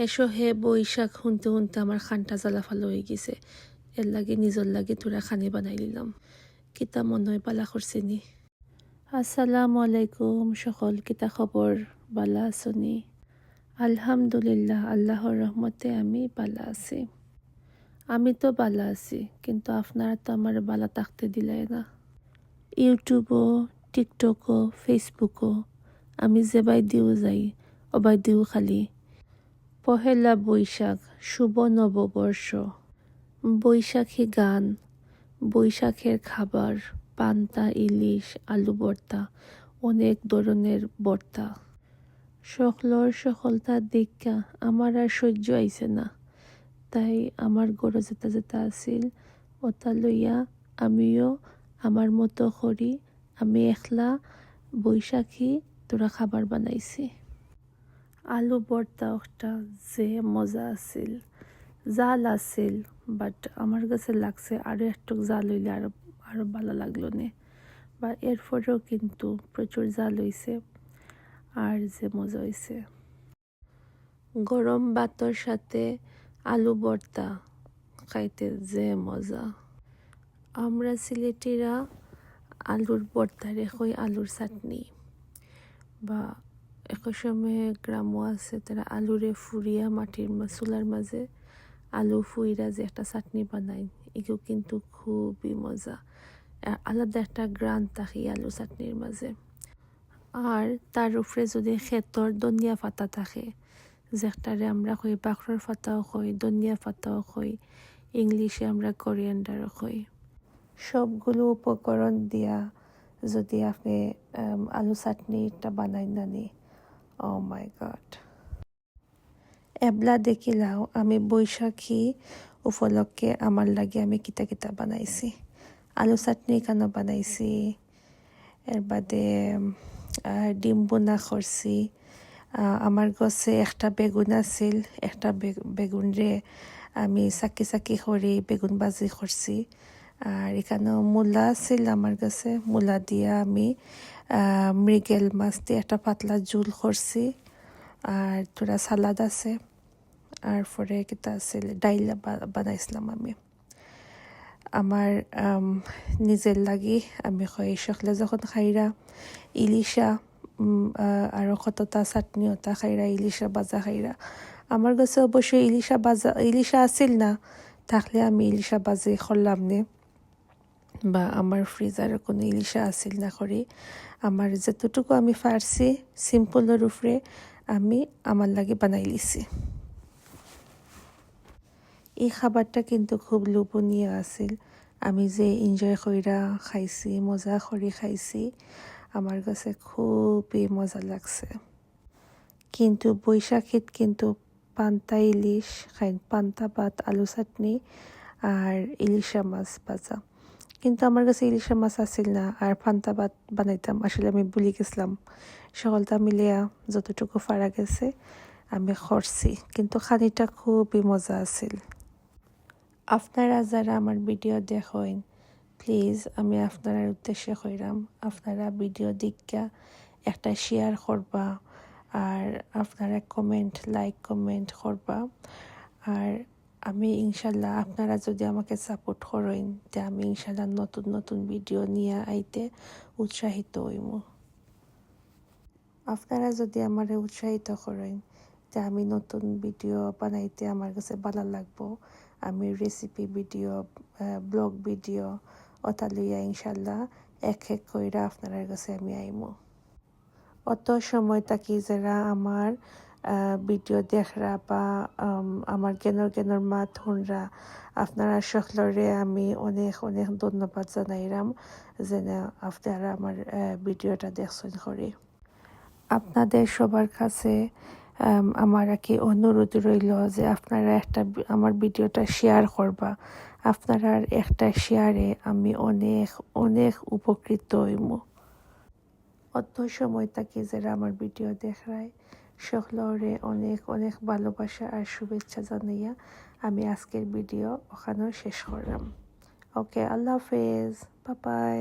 এসো হে বৈশাখ শুনতে শুনতে আমার খানটা জ্বালা ফালো হয়ে গেছে। এর লাগে নিজের লাগে তোরা খানি বানাই নিলাম। কিতা মনে হয় পালা করছিনি। আসসালামু আলাইকুম সকল, কিতা খবর, বালা আসনি? আলহামদুলিল্লাহ, আল্লাহর রহমতে আমি বালা আছি। আমি তো বালা আছি, কিন্তু আপনারা তো আমার বালা থাকতে দিলাই না। ইউটিউবও, টিকটকও, ফেসবুকও আমি যেবাই দিও যাই অবাই দিও খালি পহেলা বৈশাখ, শুভ নববর্ষ, বৈশাখী গান, বৈশাখের খাবার, পান্তা, ইলিশ, আলু ভর্তা, অনেক ধরনের ভর্তা। সকলতার দেখা আমার আর সহ্য আইছে না, তাই আমার গড়ে যেটা যেটা আছিল ওটা লইয়া আমিও আমার মতো করি আমি একলা বৈশাখী তোরা খাবার বানাইছি। আলু ভর্তা একটা যে মজা আছিল, জাল আছিল, বাট আমার কাছে লাগছে আরও একটু জাল হইলে আরও ভালো লাগলো নে, বা এরপরেও কিন্তু প্রচুর জাল হইছে আর যে মজা হইছে। গরম ভাতের সাথে আলু ভর্তা খাইতে যে মজা। আমরা সিলেটিরা আলুর ভর্তারে কই আলুর চাটনি, বা এক সময় গ্রামও আছে তারা আলুরে ফুরিয়া মাটির চুলার মাঝে আলু ফুইরা যে একটা চাটনি বানায়, এগুলো কিন্তু খুবই মজা। আলাদা একটা গ্রান থাকে আলু চাটনির মাঝে। আর তার উপরে যদি ক্ষেতর ধনিয়া পাতা থাকে, যেটারে আমরা কই বাখরর পাতাও কই, ধনিয়া পাতাও কই, ইংলিশে আমরা কোরিয়ান্ডারও কই, সবগুলো উপকরণ দিয়া যদি আপনি আলু চাটনিটা বানাই নানি, ও মাই গড। এবলা দেখিলাও আমি বৈশাখী উপলক্ষে আমার লাগে আমি কিতা কিতা বানাইছি। আলু চাটনি কেন বানাইছি, এর বাদে ডিম বোনা করছি। আমার গছে একটা বেগুন আছিল, একটা বেগুন রে আমি চাকি চাকি করে বেগুন বাজি করছি। আর এখানেও মূলা আছিল আমার কাছে, মূলা দিয়া আমি মৃগেল মাছ দিয়ে একটা পাতলা ঝোল করছি। আর তোরা সালাদ আছে, আর পরে কিতা আছিল ডাইলা বানাইছিলাম আমি আমার নিজের লাগি। আমি কই সকলে যখন খাইরা ইলিশা আর কতটা চাটনি ওটা খাইরা, ইলিশা বাজা খাইরা। আমার কাছে অবশ্যই ইলিশা আছিল না, থাকলে আমি ইলিশা বাজি করলাম নে, বা আমার ফ্রিজারে কোনো ইলিশা আছিল না করি। আমার যতটুকু আমি পারছি সিম্পলের উপরে আমি আমার লাগে বানাই লিছি। এই খাবারটা কিন্তু খুব লোভনীয় আছিল। আমি যে এনজয় কইরা খাইছি, মজা করে খাইছি, আমার কাছে খুবই মজা লাগছে। কিন্তু বৈশাখীত কিন্তু পান্তা ইলিশ খাই, পান্তা ভাত, আলু চাটনি আর ইলিশা মাছ ভাজা। কিন্তু আমার কাছে ইলিশা মাছ আসিল না, আর পান্তা ভাত বানাইতাম আসলে আমি ভুলে গেছিলাম। সকলটা মিলিয়া যতটুকু পারা গেছে আমি করছি, কিন্তু খানিটা খুবই মজা আছিল। আপনারা যারা আমার ভিডিও দেখেন, প্লিজ আমি আপনার উদ্দেশ্যে কইরাম, আপনারা ভিডিও দেখা একটা শেয়ার করবা, আর আপনারা লাইক কমেন্ট করবা। আর আমি ইনশাল্লাহ আপনারা যদি আমাকে সাপোর্ট করেন, তে আমি ইনশাল্লাহ নতুন নতুন ভিডিও নিয়ে আইতে উৎসাহিত হইম। আপনারা যদি আমারে উৎসাহিত করেন, তে আমি নতুন ভিডিও বানাইতে আমার কাছে ভালো লাগবো। আমি রেসিপি ভিডিও, ব্লগ ভিডিও ওটা লইয়া ইনশাল্লাহ এক এক কইরা আপনার কাছে আমি আইমো। অত সময় থাকি যারা আমার ভিডিও দেখরা বা আমার জ্ঞানর মাত শুনরা, আপনারা সকলরে আমি অনেক অনেক ধন্যবাদ জানাইরাম যেন আপনারা আমার ভিডিওটা দেখছেন করে। আপনাদের সবার কাছে আমার কি অনুরোধ রইল যে আপনারা আমার ভিডিওটা শেয়ার করবা। আপনারা একটা শেয়ারে আমি অনেক অনেক উপকৃত হইম। অত সময় থাকি যারা আমার ভিডিও দেখায়, সকলরে অনেক অনেক ভালোবাসা আর শুভেচ্ছা জানাইয়া আমি আজকের ভিডিও ওখানেও শেষ করলাম। ওকে, আল্লাহ হাফেজ, বাই বাই।